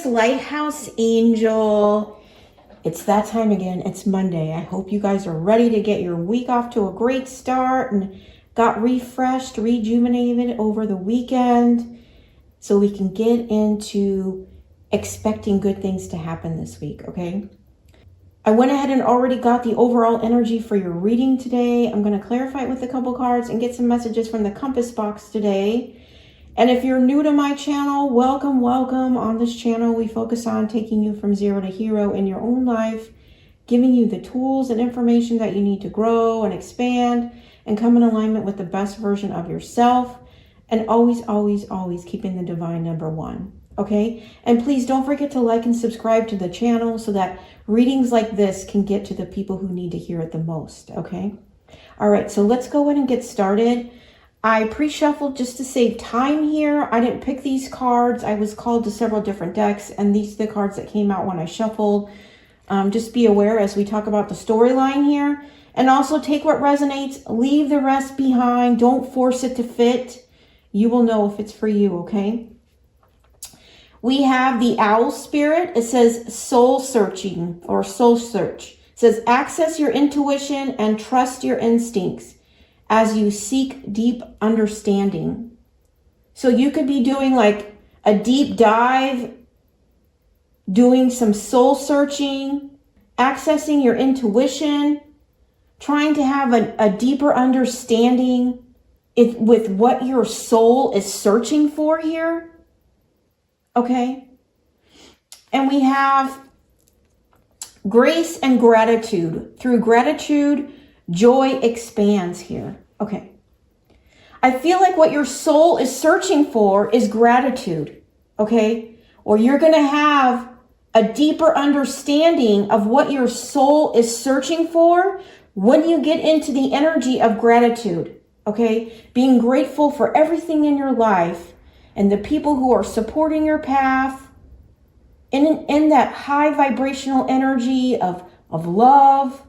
Miss Lighthouse Angel. It's that time again. It's Monday. I hope you guys are ready to get your week off to a great start and got refreshed, rejuvenated over the weekend so we can get into expecting good things to happen this week, okay? I went ahead and already got the overall energy for your reading today. I'm going to clarify it with a couple cards and get some messages from the compass box today. And if you're new to my channel, welcome, welcome. On this channel, we focus on taking you from zero to hero in your own life, giving you the tools and information that you need to grow and expand and come in alignment with the best version of yourself. And always, always, always keeping the divine number one. Okay? And please don't forget to like and subscribe to the channel so that readings like this can get to the people who need to hear it the most. Okay? All right, so let's go ahead and get started. I pre-shuffled just to save time here. I didn't pick these cards. I was called to several different decks, and these are the cards that came out when I shuffled. Just be aware as we talk about the storyline here. And also take what resonates, leave the rest behind. Don't force it to fit. You will know if it's for you, okay? We have the owl spirit. It says soul searching or soul search. It says access your intuition and trust your instincts as you seek deep understanding. So you could be doing like a deep dive, doing some soul searching, accessing your intuition, trying to have a deeper understanding with what your soul is searching for here. Okay? And we have grace and gratitude. Through gratitude, joy expands here. Okay. I feel like what your soul is searching for is gratitude. Okay. Or you're going to have a deeper understanding of what your soul is searching for when you get into the energy of gratitude. Okay. Being grateful for everything in your life and the people who are supporting your path in that high vibrational energy of love,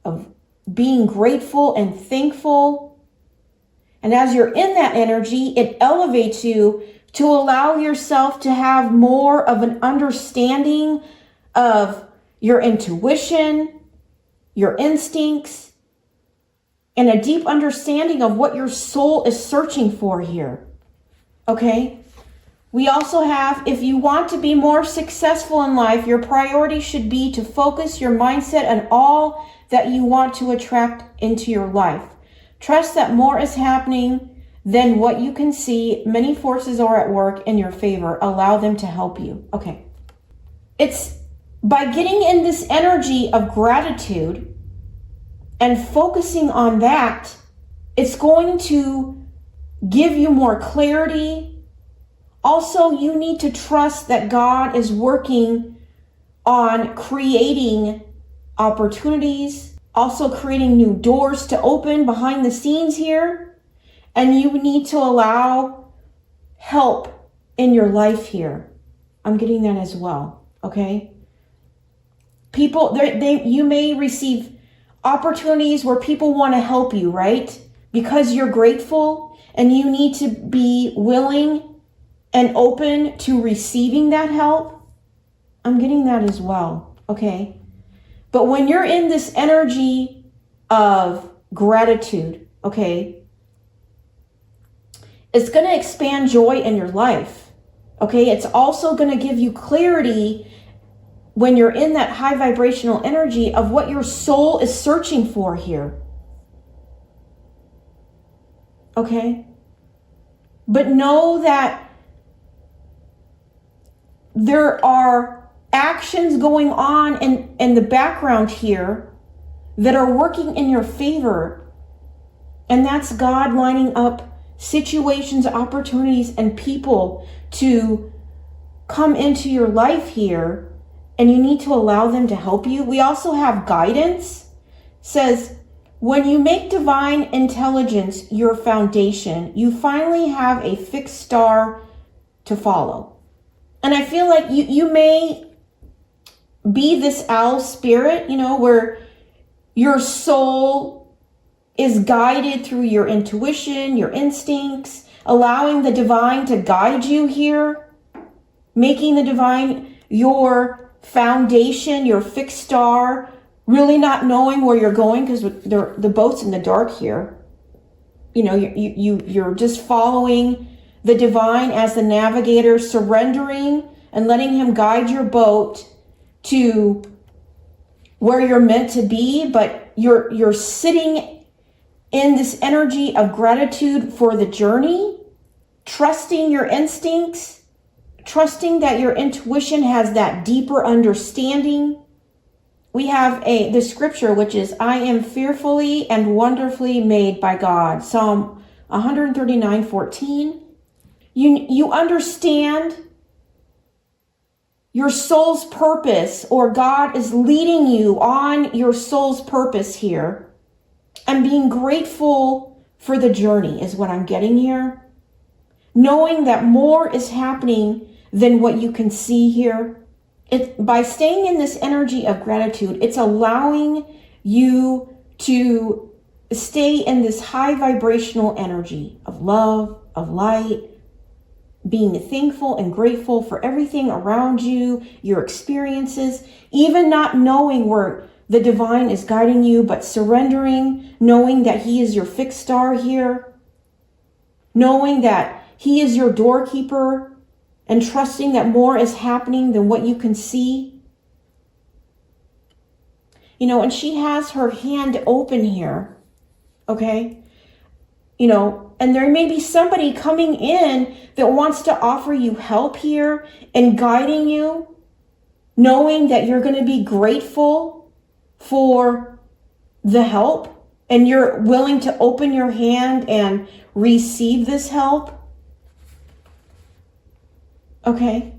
of being grateful and thankful. And as you're in that energy, it elevates you to allow yourself to have more of an understanding of your intuition, your instincts, and a deep understanding of what your soul is searching for here. Okay? We also have, if you want to be more successful in life, your priority should be to focus your mindset on all that you want to attract into your life. Trust that more is happening than what you can see. Many forces are at work in your favor. Allow them to help you. Okay. It's by getting in this energy of gratitude and focusing on that, it's going to give you more clarity. Also, you need to trust that God is working on creating opportunities, also creating new doors to open behind the scenes here. And you need to allow help in your life here. I'm getting that as well, okay? People, you may receive opportunities where people want to help you, right? Because you're grateful and you need to be willing and open to receiving that help. I'm getting that as well, okay? But when you're in this energy of gratitude, okay, it's going to expand joy in your life, okay? It's also going to give you clarity when you're in that high vibrational energy of what your soul is searching for here, okay? But know that there are actions going on in the background here that are working in your favor. And that's God lining up situations, opportunities, and people to come into your life here. And you need to allow them to help you. We also have guidance. It says, when you make divine intelligence your foundation, you finally have a fixed star to follow. And I feel like you may be this owl spirit, where your soul is guided through your intuition, your instincts, allowing the divine to guide you here, making the divine your foundation, your fixed star, really not knowing where you're going because the boat's in the dark here. You know, you're just following the divine as the navigator, surrendering and letting him guide your boat to where you're meant to be, but you're sitting in this energy of gratitude for the journey, trusting your instincts, trusting that your intuition has that deeper understanding. We have the scripture, which is, I am fearfully and wonderfully made by God. Psalm 139:14. You understand your soul's purpose, or God is leading you on your soul's purpose here. And being grateful for the journey is what I'm getting here. Knowing that more is happening than what you can see here. By staying in this energy of gratitude, it's allowing you to stay in this high vibrational energy of love, of light, being thankful and grateful for everything around you, your experiences, even not knowing where the divine is guiding you, but surrendering, knowing that he is your fixed star here, knowing that he is your doorkeeper, and trusting that more is happening than what you can see. You know, and she has her hand open here, okay? You know, and there may be somebody coming in that wants to offer you help here and guiding you, knowing that you're going to be grateful for the help and you're willing to open your hand and receive this help. Okay.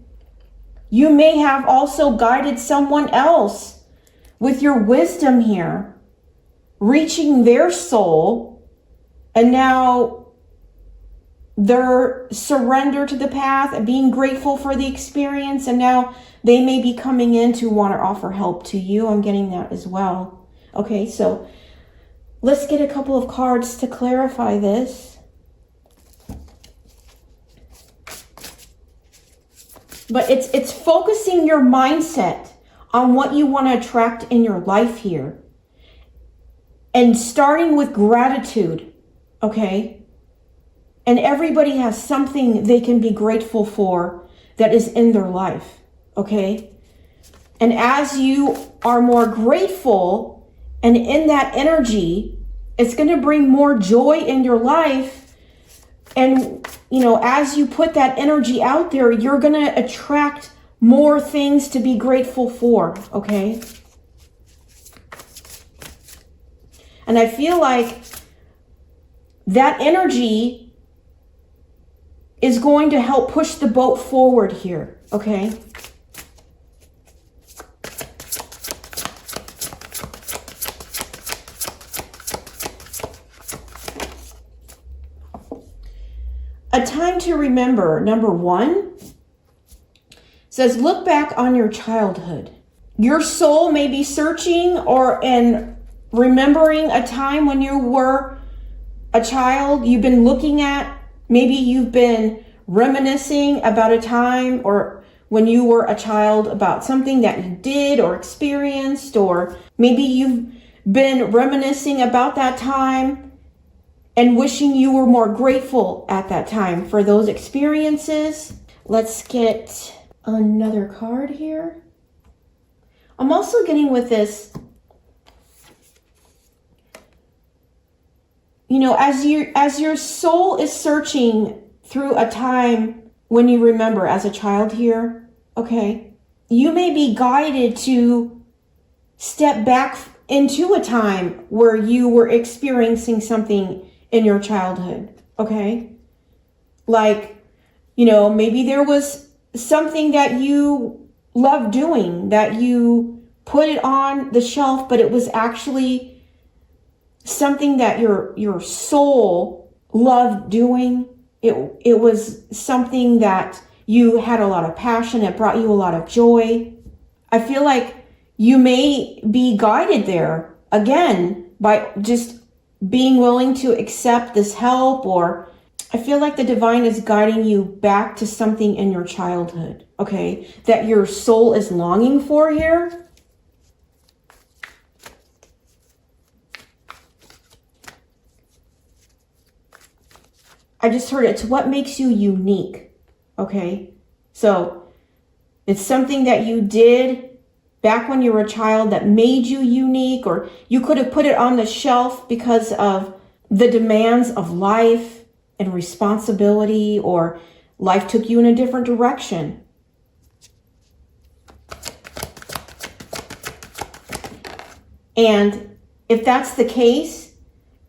You may have also guided someone else with your wisdom here, reaching their soul, and now they're surrendered to the path and being grateful for the experience, and now they may be coming in to want to offer help to you. I'm getting that as well. Okay, so let's get a couple of cards to clarify this. But it's focusing your mindset on what you want to attract in your life here. And starting with gratitude, okay? And everybody has something they can be grateful for that is in their life, okay? And as you are more grateful and in that energy, it's going to bring more joy in your life. And, you know, as you put that energy out there, you're going to attract more things to be grateful for, okay? And I feel like that energy is going to help push the boat forward here, okay? A time to remember, number 1, says look back on your childhood. Your soul may be searching and remembering a time when you were a child. You've been looking at, maybe you've been reminiscing about a time or when you were a child about something that you did or experienced, or maybe you've been reminiscing about that time and wishing you were more grateful at that time for those experiences. Let's get another card here. I'm also getting with this, you know, as your soul is searching through a time when you remember as a child here, okay, you may be guided to step back into a time where you were experiencing something in your childhood, okay? Like, you know, maybe there was something that you loved doing, that you put it on the shelf, but it was actually something that your soul loved doing. It was something that you had a lot of passion, it brought you a lot of joy. I feel like you may be guided there, again, by just being willing to accept this help, or I feel like the divine is guiding you back to something in your childhood, okay, that your soul is longing for here. I just heard it's what makes you unique, okay? So it's something that you did back when you were a child that made you unique, or you could have put it on the shelf because of the demands of life and responsibility, or life took you in a different direction. And if that's the case,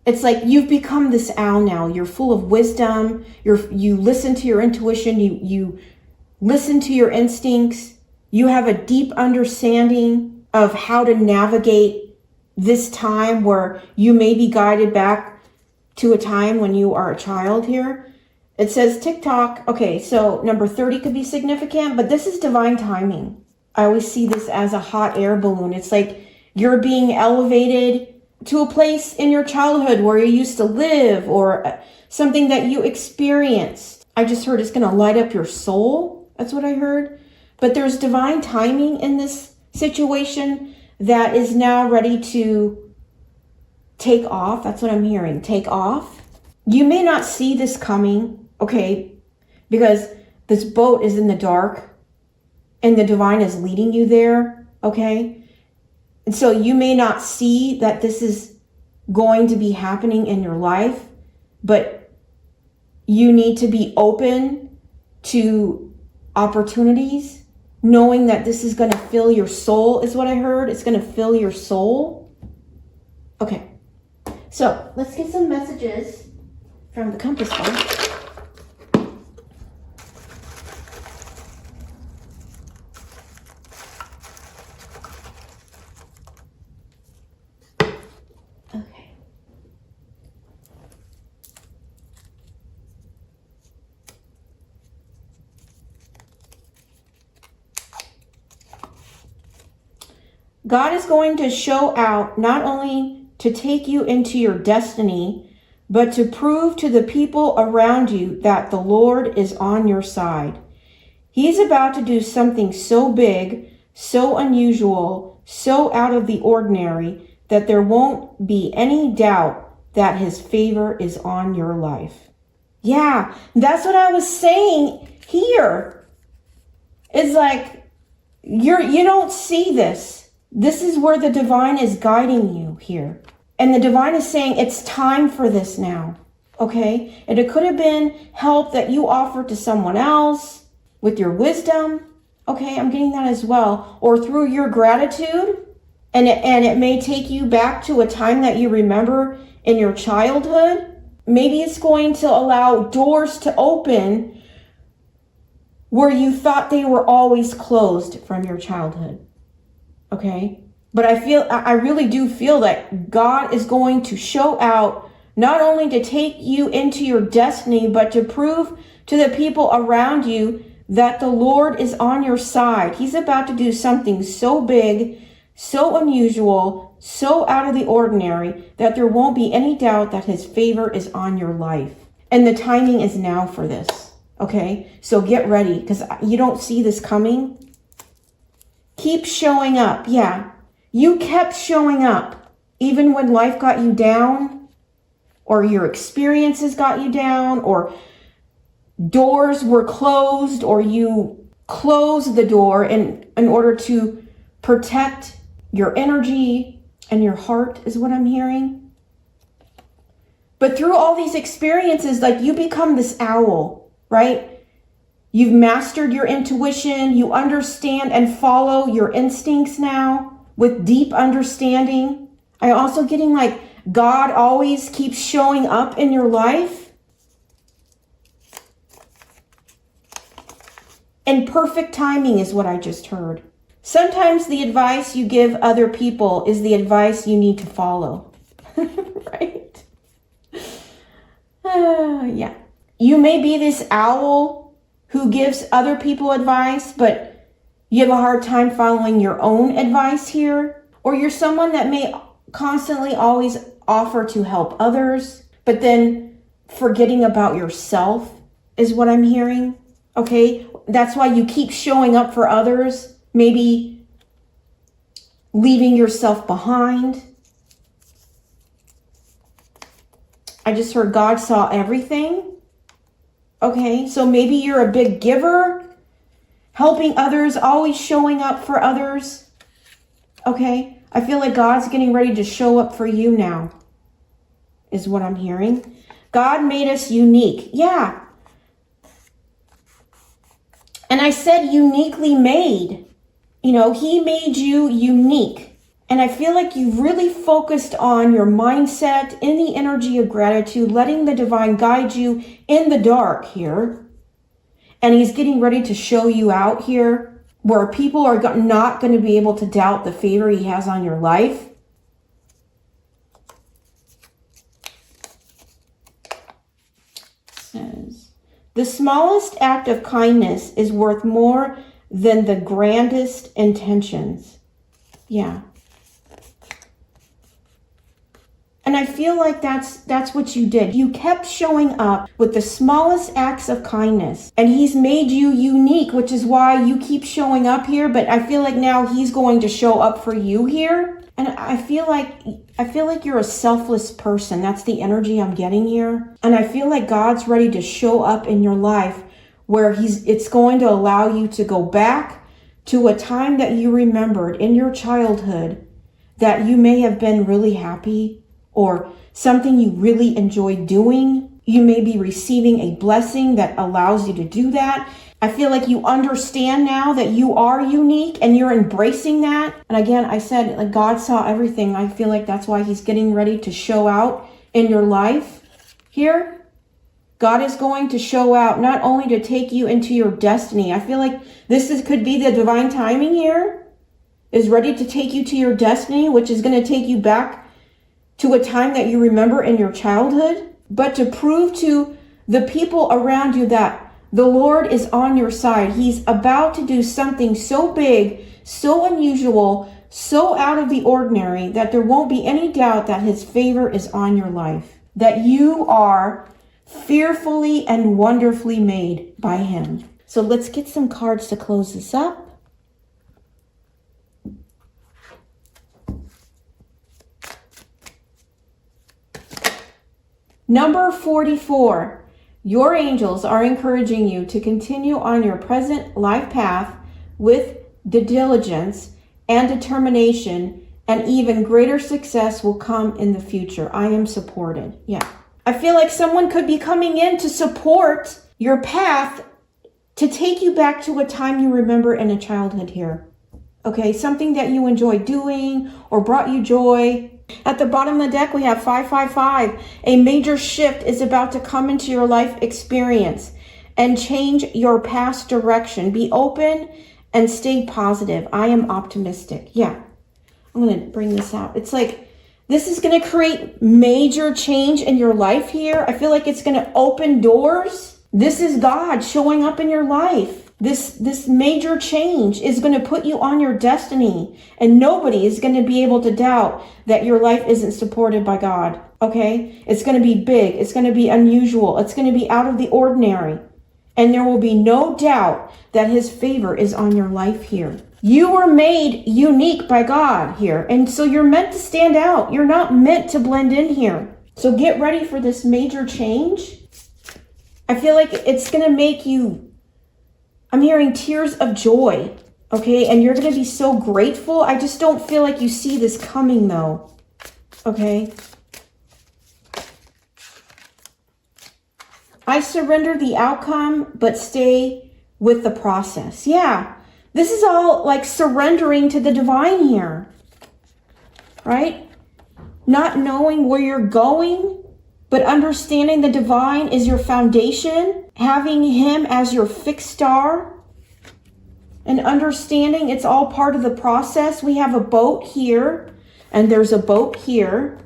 it's like you've become this owl now. You're full of wisdom. You listen to your intuition. You listen to your instincts. You have a deep understanding of how to navigate this time where you may be guided back to a time when you are a child here. It says TikTok. Okay, so number 30 could be significant, but this is divine timing. I always see this as a hot air balloon. It's like you're being elevated to a place in your childhood where you used to live, or something that you experienced. I just heard it's going to light up your soul. That's what I heard. But there's divine timing in this situation that is now ready to take off. That's what I'm hearing. Take off. You may not see this coming, okay, because this boat is in the dark and the divine is leading you there, okay? And so you may not see that this is going to be happening in your life, but you need to be open to opportunities, knowing that this is going to fill your soul, is what I heard. It's going to fill your soul. Okay. So let's get some messages from the compass card. Okay. God is going to show out not only to take you into your destiny, but to prove to the people around you that the Lord is on your side. He's about to do something so big, so unusual, so out of the ordinary, that there won't be any doubt that his favor is on your life. Yeah, that's what I was saying here. It's like you don't see this. This is where the divine is guiding you here. And the divine is saying it's time for this now, okay? And it could have been help that you offered to someone else with your wisdom, okay? I'm getting that as well. Or through your gratitude, and it may take you back to a time that you remember in your childhood. Maybe it's going to allow doors to open where you thought they were always closed from your childhood, okay? But I really do feel that God is going to show out, not only to take you into your destiny, but to prove to the people around you that the Lord is on your side. He's about to do something so big, so unusual, so out of the ordinary, that there won't be any doubt that his favor is on your life. And the timing is now for this, okay? So get ready, because you don't see this coming. Keep showing up, yeah. You kept showing up, even when life got you down, or your experiences got you down, or doors were closed, or you closed the door in order to protect your energy and your heart, is what I'm hearing. But through all these experiences, like, you become this owl, right? You've mastered your intuition. You understand and follow your instincts now with deep understanding. I'm also getting like God always keeps showing up in your life. And perfect timing is what I just heard. Sometimes the advice you give other people is the advice you need to follow. Right? Yeah. You may be this owl who gives other people advice, but you have a hard time following your own advice here. Or you're someone that may constantly always offer to help others, but then forgetting about yourself is what I'm hearing. Okay, that's why you keep showing up for others, maybe leaving yourself behind. I just heard God saw everything. Okay, so maybe you're a big giver, helping others, always showing up for others. Okay, I feel like God's getting ready to show up for you now, is what I'm hearing. God made us unique. Yeah. And I said uniquely made. You know, he made you unique. And I feel like you've really focused on your mindset in the energy of gratitude, letting the divine guide you in the dark here. And he's getting ready to show you out here where people are not going to be able to doubt the favor he has on your life. Says, the smallest act of kindness is worth more than the grandest intentions. Yeah. And I feel like that's what you did. You kept showing up with the smallest acts of kindness. And he's made you unique, which is why you keep showing up here. But I feel like now he's going to show up for you here. And I feel like you're a selfless person. That's the energy I'm getting here. And I feel like God's ready to show up in your life where it's going to allow you to go back to a time that you remembered in your childhood that you may have been really happy, or something you really enjoy doing. You may be receiving a blessing that allows you to do that. I feel like you understand now that you are unique and you're embracing that. And again, I said, like, God saw everything. I feel like that's why he's getting ready to show out in your life here. God is going to show out not only to take you into your destiny. I feel like could be the divine timing here, is ready to take you to your destiny, which is going to take you back to a time that you remember in your childhood, but to prove to the people around you that the Lord is on your side. He's about to do something so big, so unusual, so out of the ordinary that there won't be any doubt that his favor is on your life, that you are fearfully and wonderfully made by him. So let's get some cards to close this up. Number 44, your angels are encouraging you to continue on your present life path with the diligence and determination, and even greater success will come in the future. I am supported. Yeah. I feel like someone could be coming in to support your path to take you back to a time you remember in a childhood here. Okay, something that you enjoy doing or brought you joy. At the bottom of the deck, we have 555. A major shift is about to come into your life experience and change your past direction. Be open and stay positive. I am optimistic. Yeah, I'm going to bring this out. It's like this is going to create major change in your life here. I feel like it's going to open doors. This is God showing up in your life. This major change is going to put you on your destiny, and nobody is going to be able to doubt that your life isn't supported by God. Okay? It's going to be big. It's going to be unusual. It's going to be out of the ordinary. And there will be no doubt that his favor is on your life here. You were made unique by God here. And so you're meant to stand out. You're not meant to blend in here. So get ready for this major change. I feel like it's going to make you, I'm hearing tears of joy, okay? And you're going to be so grateful. I just don't feel like you see this coming, though, okay? I surrender the outcome, but stay with the process. Yeah, this is all like surrendering to the divine here, right? Not knowing where you're going, but understanding the divine is your foundation, having him as your fixed star, and understanding it's all part of the process. We have a boat here, and there's a boat here.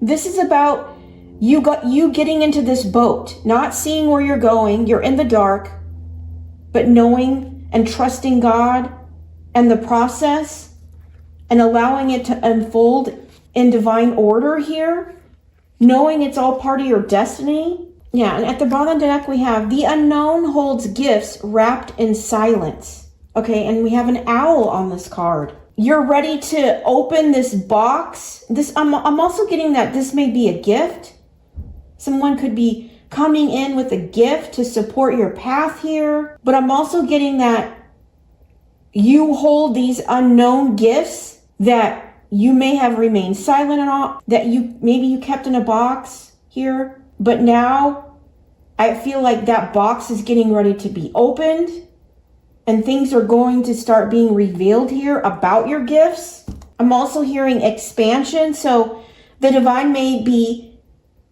This is about you getting into this boat, not seeing where you're going. You're in the dark, but knowing and trusting God and the process and allowing it to unfold in divine order here. Knowing it's all part of your destiny. Yeah, and at the bottom of the deck we have the unknown holds gifts wrapped in silence. Okay, and we have an owl on this card. You're ready to open this box. I'm also getting that this may be a gift. Someone could be coming in with a gift to support your path here. But I'm also getting that you hold these unknown gifts that you may have remained silent on, that maybe you kept in a box here. But now I feel like that box is getting ready to be opened. And things are going to start being revealed here about your gifts. I'm also hearing expansion. So the divine may be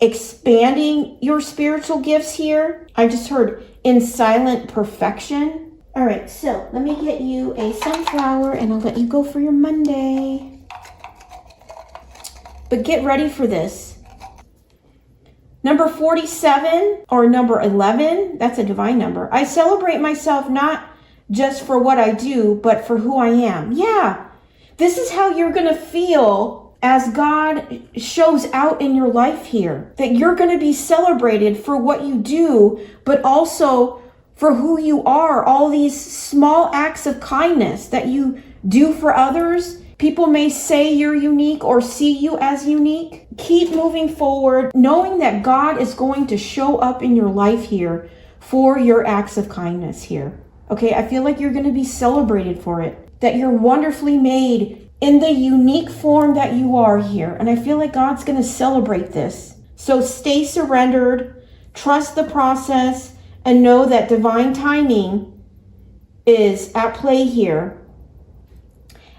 expanding your spiritual gifts here. I just heard in silent perfection. All right, so let me get you a sunflower and I'll let you go for your Monday. But get ready for this. Number 47 or number 11, that's a divine number. I celebrate myself not just for what I do, but for who I am. Yeah, this is how you're going to feel as God shows out in your life here. That you're going to be celebrated for what you do, but also for who you are. All these small acts of kindness that you do for others. People may say you're unique or see you as unique. Keep moving forward, knowing that God is going to show up in your life here for your acts of kindness here. Okay, I feel like you're going to be celebrated for it. That you're wonderfully made in the unique form that you are here. And I feel like God's going to celebrate this. So stay surrendered, trust the process, and know that divine timing is at play here.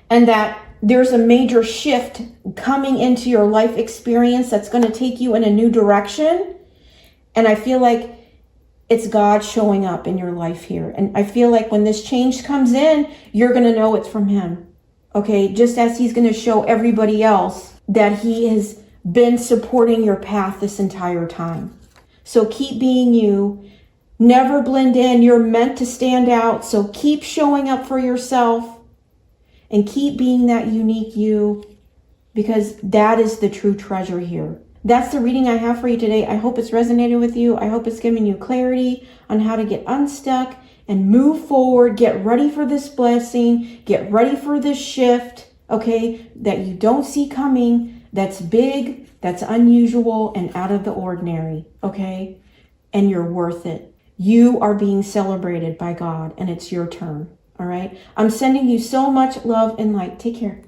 And that there's a major shift coming into your life experience that's going to take you in a new direction. And I feel like it's God showing up in your life here. And I feel like when this change comes in, you're going to know it's from him. Okay, just as he's going to show everybody else that he has been supporting your path this entire time. So keep being you. Never blend in. You're meant to stand out. So keep showing up for yourself and keep being that unique you, because that is the true treasure here. That's the reading I have for you today. I hope it's resonated with you. I hope it's giving you clarity on how to get unstuck and move forward. Get ready for this blessing. Get ready for this shift, okay, that you don't see coming, that's big, that's unusual and out of the ordinary, okay? And you're worth it. You are being celebrated by God and it's your turn, all right? I'm sending you so much love and light. Take care.